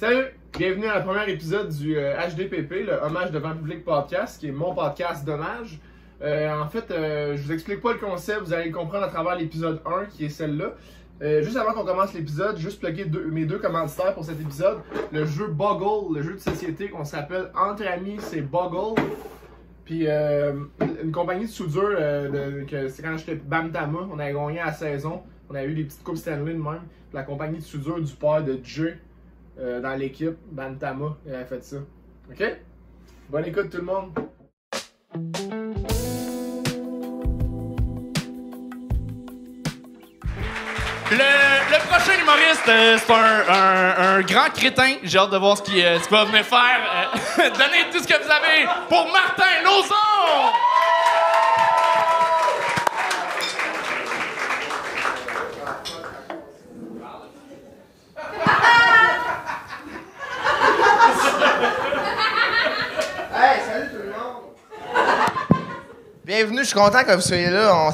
Salut! Bienvenue à la première épisode du HDPP, le Hommage devant public podcast, qui est mon podcast d'hommage. En fait, je vous explique pas le concept, vous allez le comprendre à travers l'épisode 1, qui est celle-là. Juste avant qu'on commence l'épisode, juste plugger mes deux commanditaires pour cet épisode. Le jeu Boggle, le jeu de société qu'on s'appelle Entre amis, c'est Boggle. Puis une compagnie de soudure, c'est quand j'étais Bantama, on avait gagné à la saison. On avait eu des petites coupes Stanley de même. Puis la compagnie de soudure du père de Jay dans l'équipe, Bantama, elle a fait ça. Ok? Bonne écoute tout le monde! Le prochain humoriste, c'est un grand crétin. J'ai hâte de voir ce qu'il va venir faire. Donnez tout ce que vous avez pour Martin Lauzon! Hey, salut tout le monde! Bienvenue, je suis content que vous soyez là.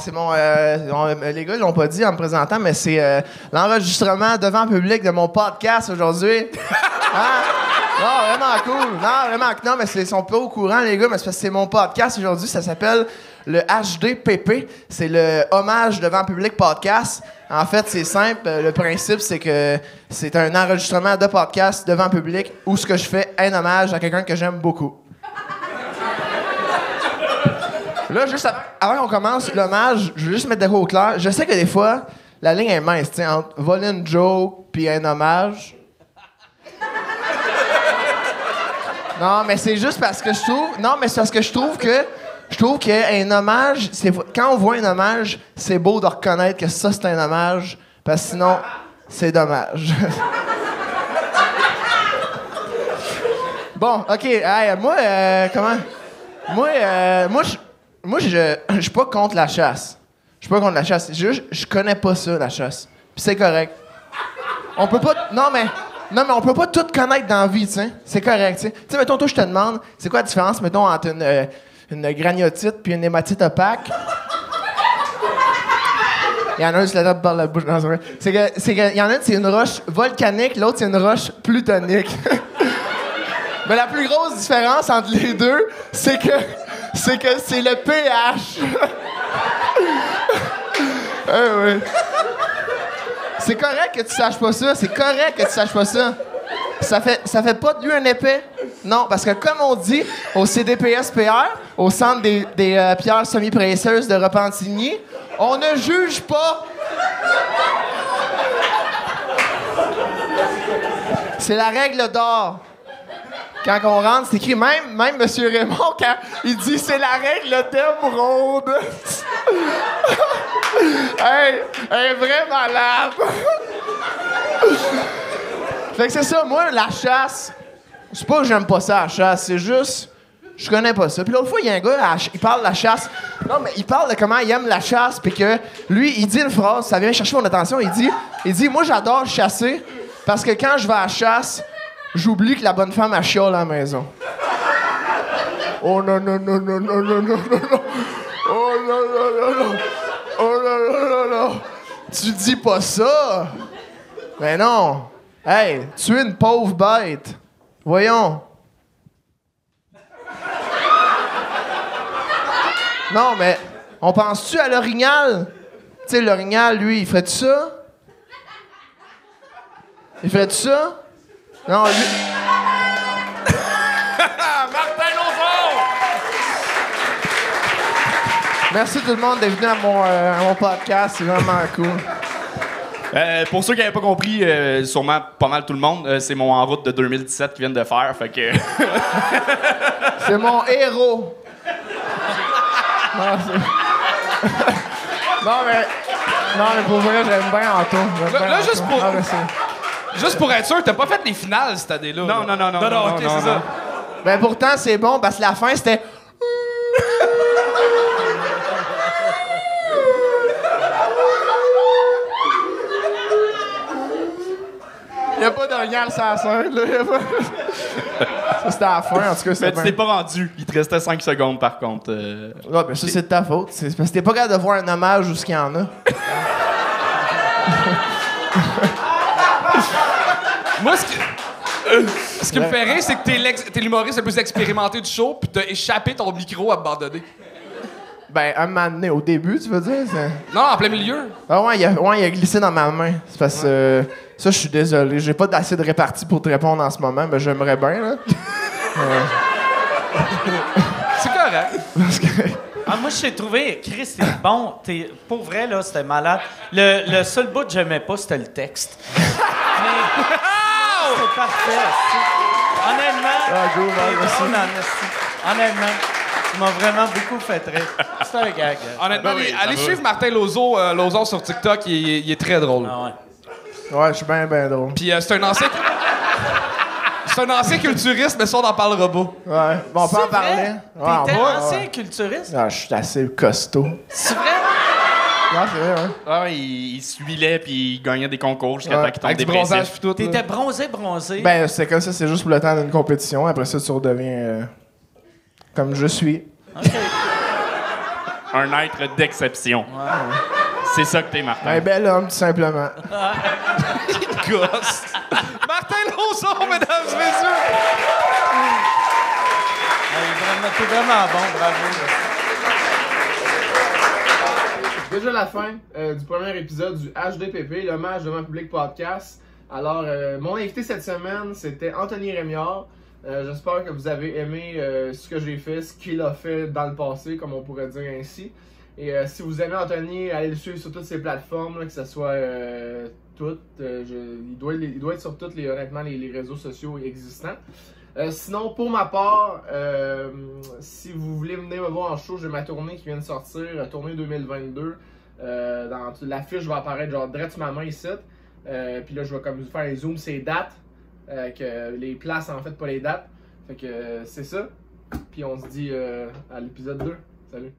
Les gars, ils l'ont pas dit en me présentant, mais c'est l'enregistrement devant le public de mon podcast aujourd'hui. Hein? Non, vraiment cool. Non, mais ils sont pas au courant, les gars, mais c'est parce que c'est mon podcast aujourd'hui. Ça s'appelle le HDPP. C'est le Hommage devant le public podcast. En fait, c'est simple. Le principe, c'est que c'est un enregistrement de podcast devant le public où ce que je fais un hommage à quelqu'un que j'aime beaucoup. Là, juste avant qu'on commence l'hommage, je veux juste mettre de quoi au clair. Je sais que des fois, la ligne est mince, tu sais, entre voler une joke puis un hommage. Non, mais c'est juste parce que je trouve... Non, mais c'est parce que je trouve qu'un hommage... Quand on voit un hommage, c'est beau de reconnaître que ça, c'est un hommage, parce que sinon, c'est dommage. Bon, OK. Hey, Moi, je suis pas contre la chasse. Je suis pas contre la chasse. C'est juste, je connais pas ça, la chasse. Puis c'est correct. On peut pas... Non, mais on peut pas tout connaître dans la vie, tu sais. C'est correct, tu sais. Tu sais, mettons, toi, je te demande, c'est quoi la différence, mettons, entre une gragnotite puis une hématite opaque? Il y en a un qui se la tape par la bouche. Non, c'est vrai. C'est que, y en a une, c'est une roche volcanique, l'autre, c'est une roche plutonique. Mais la plus grosse différence entre les deux, c'est que c'est le pH. Oui. C'est correct que tu saches pas ça. C'est correct que tu saches pas ça. Ça fait pas de lui un épais. Non, parce que comme on dit au CDPSPR, au Centre des pierres semi-précieuses de Repentigny, on ne juge pas. C'est la règle d'or. Quand on rentre, c'est écrit, même M. Raymond, quand il dit « c'est la règle d'émeraude ». Hey, elle est vraiment malade. Fait que c'est ça, moi, la chasse, c'est pas que j'aime pas ça, la chasse, c'est juste, je connais pas ça. Puis l'autre fois, il y a un gars, il parle de la chasse. Non, mais il parle de comment il aime la chasse, puis que lui, il dit une phrase, ça vient chercher mon attention, il dit « moi, j'adore chasser, parce que quand je vais à la chasse, j'oublie que la bonne femme a chiale à la maison. » Oh non, non, non, non, non, non, non, non. Oh non, non, non, non. Oh non, non, non, non. Tu dis pas ça. Mais non. Hey, tu es une pauvre bête. Voyons. Non, mais on pense-tu à l'orignal? Tu sais, l'orignal, lui, il ferait-tu ça? Il ferait-tu ça? Non, lui... Martin Lauzon! Merci tout le monde d'être venu à mon podcast. C'est vraiment cool. Pour ceux qui n'avaient pas compris, sûrement pas mal tout le monde, c'est mon En route de 2017 qu'ils viennent de faire, fait que... C'est mon héros. Non, mais pour vrai, j'aime bien Anto. Là, juste pour être sûr, t'as pas fait les finales cette année-là. Non, ok, c'est ça. Ben pourtant, c'est bon, parce que la fin, c'était... Il n'y a pas d'orignal sur la scène, là. Ça, c'était à la fin, en tout cas. Mais tu t'es pas rendu. Il te restait 5 secondes, par contre. Ouais, ben ça, c'est de ta faute. C'est parce que t'es pas capable de voir un hommage où ce qu'il y en a. Moi, ce que... Ce qui me fait rire, c'est que t'es l'humoriste le plus expérimenté du show, pis t'as échappé ton micro abandonné. Ben, un moment donné, au début, tu veux dire? Non, en plein milieu. Ah ouais, il a glissé dans ma main. C'est parce que ça, je suis désolé. J'ai pas d'assez de répartie pour te répondre en ce moment, mais j'aimerais bien, là. C'est correct. Parce que... Ah, moi, je t'ai trouvé, Chris, c'est bon. Pour vrai, là, c'était malade. Le seul bout que j'aimais pas, c'était le texte. Mais c'est parfait. Honnêtement, go, merci. Honnêtement, tu m'as vraiment beaucoup fait rire. C'est un gag. Honnêtement, allez suivre Martin Lauzon sur TikTok, il est très drôle. Ah ouais. Ouais, je suis bien drôle. Puis c'est un ancien... C'est un ancien culturiste, mais ça, on n'en parlera pas. Ouais, bon, on peut en parler. Ouais, T'étais va, ancien culturiste? Ah, je suis assez costaud. C'est vrai? Ouais, c'est vrai, ouais. Ah, il se huilait puis il gagnait des concours jusqu'à Ouais. temps qu'il tombe Avec du bronzage dépressif. pis tout. T'étais bronzé. Ben, c'est comme ça, c'est juste pour le temps d'une compétition. Après ça, tu redeviens comme je suis. OK. Un être d'exception. C'est ça que t'es, Martin. Un bel homme, tout simplement. Gosse. Martin Lauzon, mesdames et messieurs! T'es vraiment bon, bravo. Déjà la fin du premier épisode du HDPP, l'hommage devant public podcast. Alors, mon invité cette semaine, c'était Anthony Rémillard. J'espère que vous avez aimé ce que j'ai fait, ce qu'il a fait dans le passé, comme on pourrait dire ainsi. Et si vous aimez Anthony, allez le suivre sur toutes ses plateformes, là, que ce soit toutes. Il doit être sur toutes honnêtement, les réseaux sociaux existants. Sinon, pour ma part, si vous voulez venir me voir en show, j'ai ma tournée qui vient de sortir, tournée 2022. Dans l'affiche va apparaître genre direct sur ma main ici. Puis là, je vais comme faire un zoom ces dates, que les places en fait, pas les dates. Fait que c'est ça. Puis on se dit à l'épisode 2. Salut.